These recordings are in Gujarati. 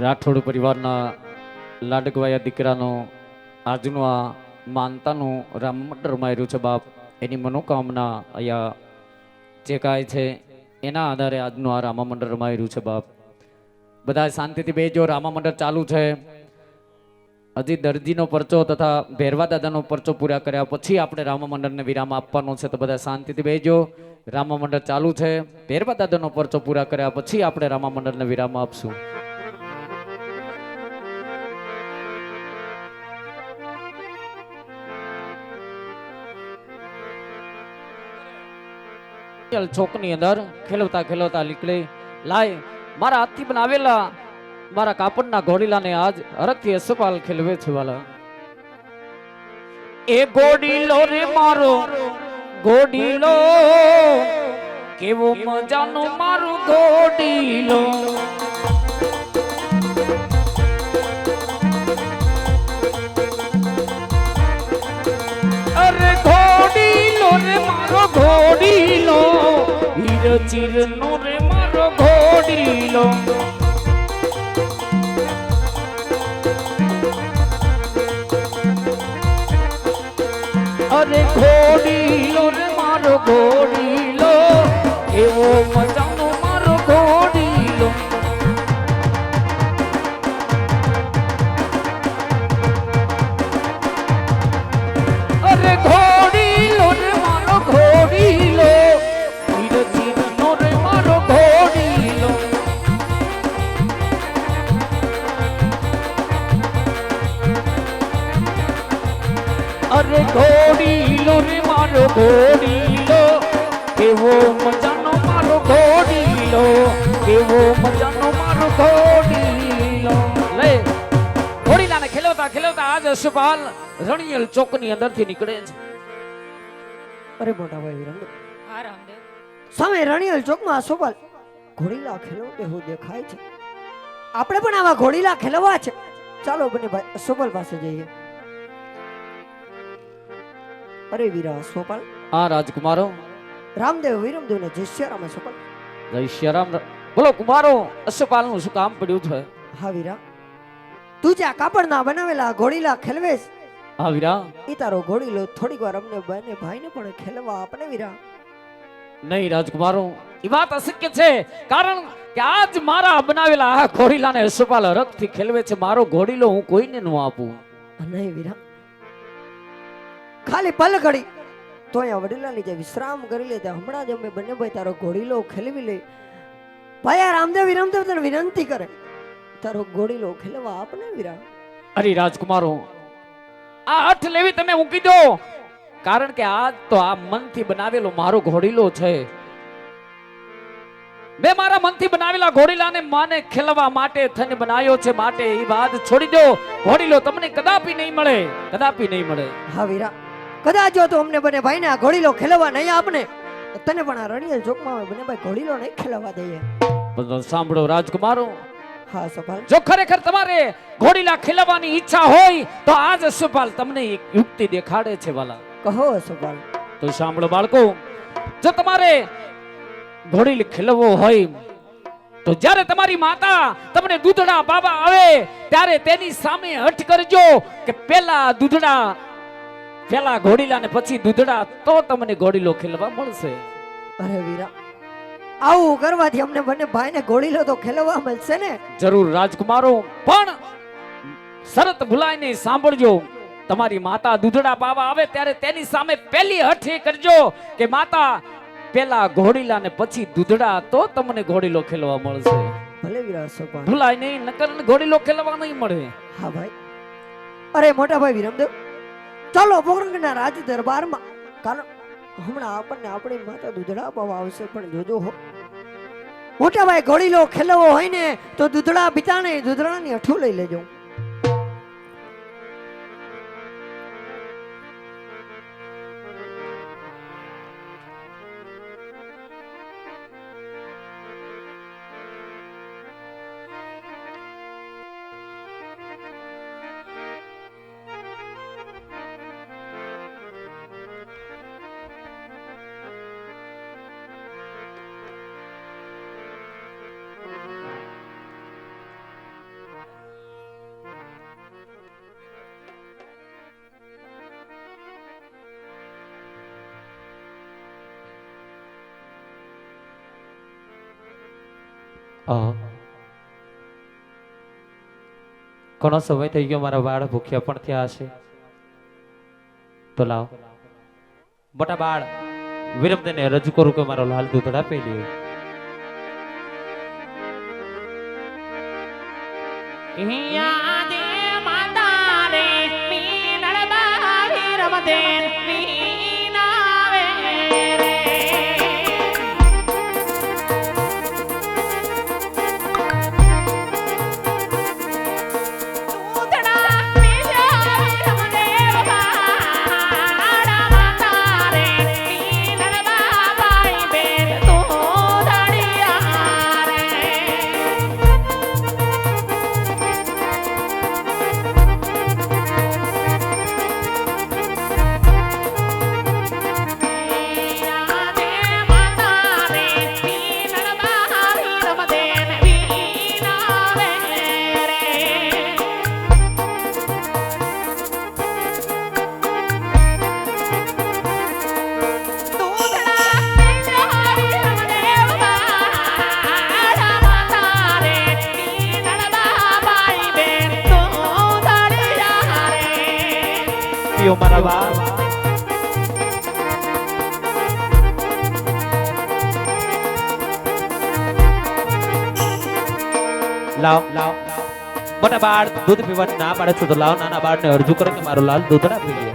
રાઠોડ પરિવારના લાડકવાયા દીકરાનો આજનું આ માનતાનું રામ મંડળ માર્યું છે બાપ, એની મનોકામના અહીંયા જે કાંઈ છે એના આધારે આજનું આ રામા મંડળ માર્યું છે બાપ. બધા શાંતિથી બેજો, રામા મંડળ ચાલુ છે. હજી દરજીનો પરચો તથા ભેરવા દાદાનો પરચો પૂરા કર્યા પછી આપણે રામા મંડળને વિરામ આપવાનો છે, તો બધા શાંતિથી બેજો. રામા મંડળ ચાલુ છે. ભેરવા દાદાનો પરચો પૂરા કર્યા પછી આપણે રામા મંડળને વિરામ આપશું. ચોકની અંદર ખેલવતા ખેલવતા નીકળી લાય મારા હાથથી બનાવેલા મારા કાપડના ઘોડીલાને આજ હરખથી અસપાલ ખેલવે છે વાલા. એ ઘોડીલો રે મારો ઘોડીલો, કેવો મજાનો મારો ઘોડીલો. અરે ઘોડીલો રે મારો ઘોડીલો, હીર ચીરનો રે મારો ઘોડીલો. અરે ઘોડીલો રે મારો ઘોડીલો, એવો મજાનો મારો ઘોડીલો. અરે ઘોડીલો રે મારો ઘોડીલો, હીર ચીરનો રે મારો ઘોડીલો. અરે ઘોડીલો રે મારો ઘોડીલો, કેવો મજાનો મારો ઘોડીલો, કેવો મજાનો મારો ઘોડીલો. લે ઘોડીલાને ખેલવતા ખેલવતા આજ અશપાલ રણિયલ ચોકની અંદરથી નીકળે છે. અરે મોટા ભાઈ રામદેવ, હા રામદેવ, સામે રણિયલ ચોકમાં અશોપાલ ઘોડીલા ખેલવતે હું દેખાય છે. આપણે પણ આવા ઘોડીલા ખેલવા છે. ચાલો બને ભાઈ અશોપાલ પાસે જઈએ. અરે વીરા અશોપાલ. આ રાજકુમારો રામદેવ વિરમદેવ ને જય શ્રી રામ અશોપાલ. જય શ્રી રામ. બોલો કુમારો, અશપાલનું શું કામ પડ્યું છે? હા વીરા, તું જે આ કાપડના બનાવેલા ઘોડીલા ખેલવેશ, હા વીરા. ઈ તારો ઘોડીલો થોડીક વાર અમને બંને ભાઈને પણ ખેલવા આપને વીરા. નહીં રાજકુમારો, એ વાત અશક્ય છે, કારણ કે આજ મારા બનાવેલા આ ઘોડીલાને અશપાલ હરખથી ખેલવે છે. મારો ઘોડીલો હું કોઈને ન આપું. નહીં વીરા, ખાલી પલ ઘડી તો અહીંયા વડીલાની જે વિશ્રામ કરી લેતા હમણાં જ અમે બંને ભાઈ તારો ઘોડીલો ખેલવી લઈ. ભાઈ આ રામદેવ વિરમદેવ તને વિનંતી કરે, તારો ઘોડીલો ખેલવા આપને વીરા. અરે રાજકુમારો, આ અર્થ લેવી તમે મૂકી દો, કારણ કે આજ તો આ મનથી બનાવેલો મારો ઘોડીલો છે. મેં મારા મનથી બનાવેલા ઘોડીલાને માને ખેલવા માટે થઈને બનાવ્યો છે, માટે એ વાત છોડી દો. ઘોડીલો તમને કદાપી નહીં મળે, કદાપી નહીં મળે. હા વીરા, કદાચ જો તો અમને બંને ભાઈને આ ઘોડીલો ખેલવા નહીં આપને, તને પણ આ રણિયલ ચોકમાં બંને ભાઈ ઘોડીલો નહીં ખેલવા દઈએ. પણ સાંભળો રાજકુમારો, હા અશોપાલ. જો ખરેખર તમારે ઘોડીલા ખેલવાની ઈચ્છા હોય તો આજ અશપાલ તમને એક યુક્તિ દેખાડે છે વાલા. કહો અશોપાલ. તો સાંભળો બાળકો, જો તમારે ઘોડીલ ખેલવો હોય તો જ્યારે તમારી માતા તમને દૂધડા બાબા આવે ત્યારે તેની સામે હઠ કરજો કે પેલા દૂધડા, પેલા ઘોડીલા ને પછી દૂધડા, તો તમને ઘોડીલો ખેલવા મળશે. અરે વીરા, આવું કરવાથી અમને બંને ભાઈને ઘોડીલો તો ખેલવા મળશે ને? જરૂર રાજકુમારો, પણ શરત ભૂલાય નહીં, સાંભળજો. તમારી માતા દૂધડા બાવા આવે ત્યારે તેની સામે પહેલી હઠ એ કરજો કે માતા પેલા ઘોડીલા ને પછી દૂધડા, તો તમને ઘોડીલો ખેલવા મળશે. ભલે વીરા અશોપાલ. ભૂલાય નહીં, નકર ઘોડીલો ખેલવા નહીં મળે. હા ભાઈ. અરે મોટા ભાઈ વિરમદેવ, ચાલો પોરંગના રાજ દરબારમાં, કારણ હમણાં આપણને આપણી માતા દૂધડા પાવા આવશે. પણ જોજો હો મોટા ભાઈ, ઘોડીલો ખેલવો હોય ને તો દૂધડા પિતાને દૂધડાની અઠું લઈ લેજો. આહ. ઘણો સમય થઈ ગયો મારા બાળ ભૂખ્યા પણ થયા હશે તો લાવ મોટા બાળ વિરમદેને રજૂ કરું કે મારો લાલ દૂધડા પી લે. મારા બાળ લાવ મોટા બાળ દૂધ પીવાની ના પાડે છે તો લાવ નાના બાળને અરજુ કરે કે મારો લાલ દૂધડા પી લે.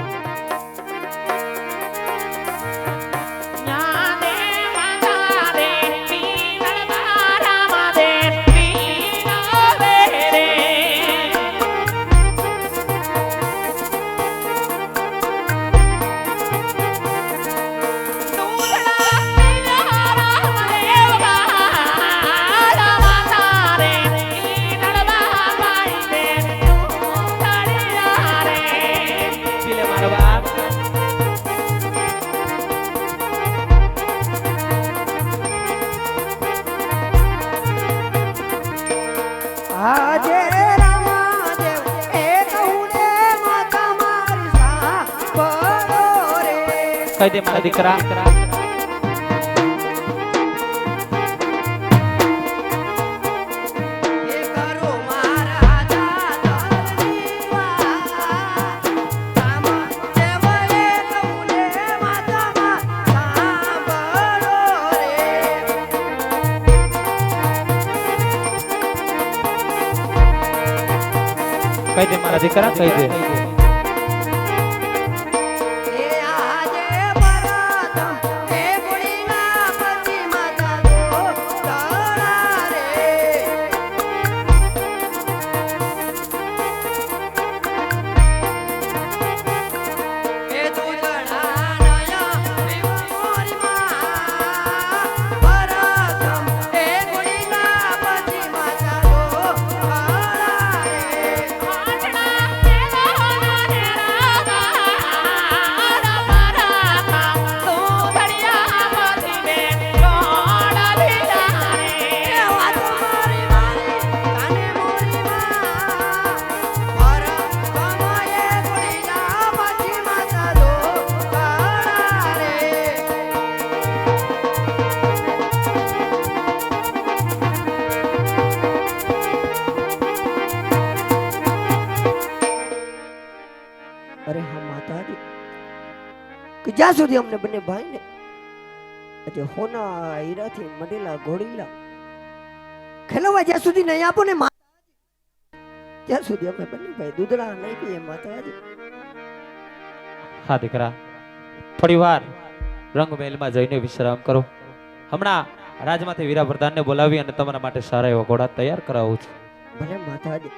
આજે રામાદેવ એ કહું રે માતા મારી સાંભળો રે. કહી દે મારા દીકરા એ કરો મારા દાદાની વાત. રામાદેવ એ કહું રે માતા મારી સાંભળો રે. કહી દે મારા દીકરા કહી દે. એ આજે પરતમ એ ગુણીના પતિ માતા દોડા રે. એ દૂધડા નયા પીવા મોરી માં. પરતમ એ ગુણીના પતિ માતા દોડા રે. અરે હા માતાજી કે જ્યાં સુધી અમને બંને ભાઈને આજે હોના હીરાથી મઢેલા ઘોડીલા ખેલવા જ્યાં સુધી નહીં આપો ને માતાજી ત્યાં સુધી અમે બંને ભાઈ દૂધડા નહીં પીએ માતાજી. હા દીકરા થોડી વાર રંગમહેલમાં જઈને વિશ્રામ કરો. હમણાં રાજમાંથી વીરા પ્રધાનને બોલાવી અને તમારા માટે સારા એવા ઘોડા તૈયાર કરાવું છું. ભલે માતાજી.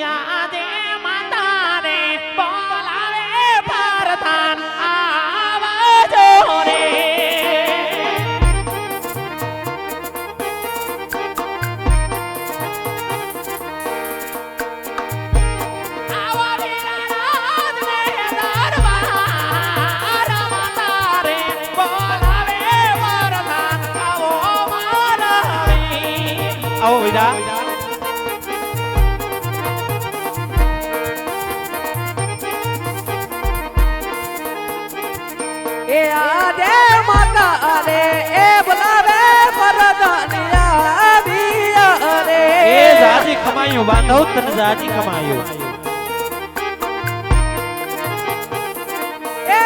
યાદે માતા રે બોલાવે પ્રધાન આવજો રે. આવો વીરા એ આદે માતા રે એ બોલાવે પરદાનિયા બિયા રે એ જાજી ખમાયું બાંધવ તને જાજી ખમાયું એ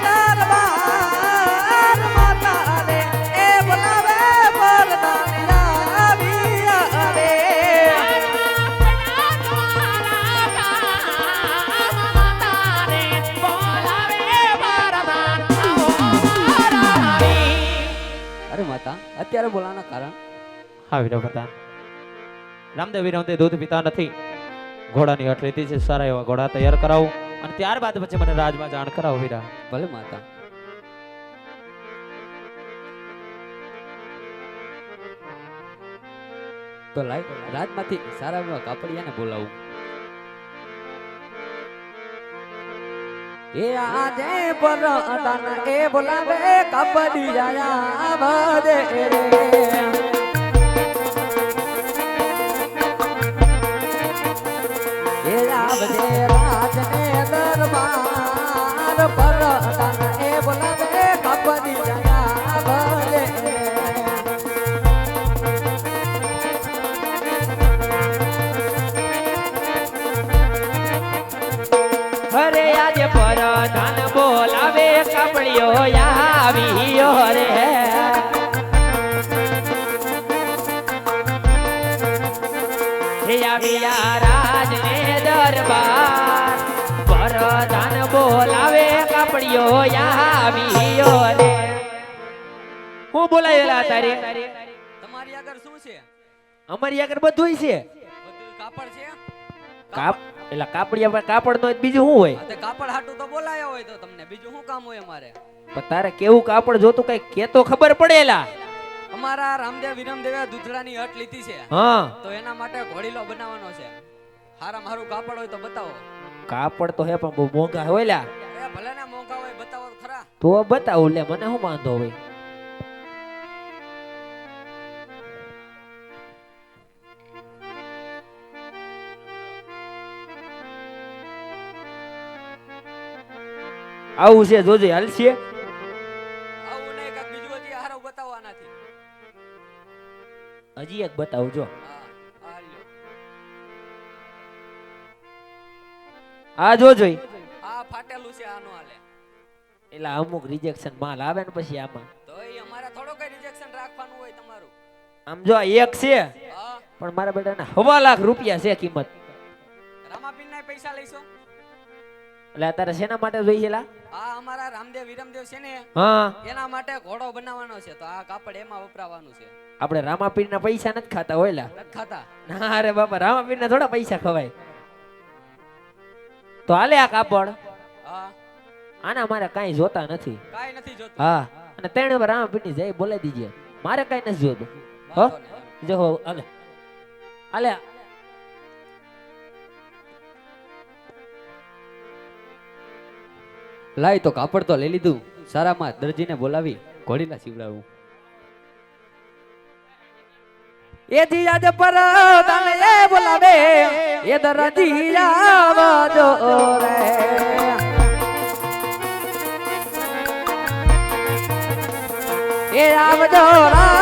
દરબાર માતા રે એ બોલાવે પરદાનિયા બિયા રે અરે માતા અત્યારે બોલાવાના કારણ હા વીરા પ્રધાન રામદેવ વીરવંતે દૂધ પીતા નથી ઘોડાની હઠ લીધી છે સારા એવા ઘોડા તૈયાર કરાવું અને ત્યારબાદ પછી મને રાજમાં જાણ કરાવો વીરા ભલે માતા. તો લાય રાજમાંથી સારા એવા કાપડિયાને બોલાવું. એ આજે પરદાન એ બોલાવે કપડિયા બદે રે એ આવજે રાજને દરબાર પરદાન એ બોલાવે કપડિયા બદે રે અરે આજે પરધાન બોલાવે કપડીઓ આવ્યો રે હે આવ્યા રાજ ને દરબાર પરધાન બોલાવે કપડીઓ આવ્યો રે હું બોલાયેલા તારે તમારી આગળ શું છે? અમારી આગળ બધું છે બધું કાપડ છે. કાપ એટલે કાપડિયા પર કાપડ નો બીજું શું હોય તે કાપડ હાટું તો બોલાયા હોય તો તમને બીજું શું કામ હોય અમારે? પણ તારે કેવું કાપડ જોતું કઈ કેતો ખબર પડેલા અમારા રામદેવ વિરમદેવે દૂધડાની હટ લીધી છે હા તો એના માટે ઘોડીલો બનાવવાનો છે. હારા મારું કાપડ હોય તો બતાવો. કાપડ તો હે પણ બહુ મોંઘા હોય લ્યા એ ભલે ને મોંઘા હોય બતાવો તો ખરા. તો બતાવું લે મને શું વાંધો હોય આવું છે જોજે હાલશે આવું નહીં કાંઈક બીજું હજી હારું બતાવવાનાથી. હજી એક બતાવજો હા આ લ્યો. આ જોજો આ ફાટેલું છે આનો હાલે. એટલે અમુક રિજેક્શન માલ આવે ને પછી આમાં તો એ અમારે થોડો કઈ રિજેક્શન રાખવાનું હોય તમારું. આમ જો આ એક છે હા પણ મારા બેટાના 1.25 લાખ રૂપિયા છે કિંમત રામાપીર ના પૈસા લઈશો? એટલે તારે શેના માટે જોઈએ લા આ અમારા રામદેવ વિરમદેવ છે ને હા એના માટે ઘોડો બનાવવાનો છે તો આ કાપડ એમાં વપરાવાનું છે. આપણે રામાપીર ના પૈસા નથી ખાતા હોય લા નથી ખાતા. ના અરે બાપા રામાપીર ના થોડા પૈસા ખવાય તો હાલે આ કાપડ હા આના મારે કાંઈ જોતા નથી કાઈ નથી જોતું. હા અને તેણે રામાપીર ની જય બોલાવી દીજે મારે કાંઈ નથી જોતું હો વાંધો નહીં. જો હાલે હાલે લાય તો કાપડ તો લઈ લીધું. સારામાં દરજીને બોલાવી ઘોડીલા સીવડાવું. એ જીયા જ પરદાન એ બોલાવે એ દરજી આવજો રે એ આવજો રા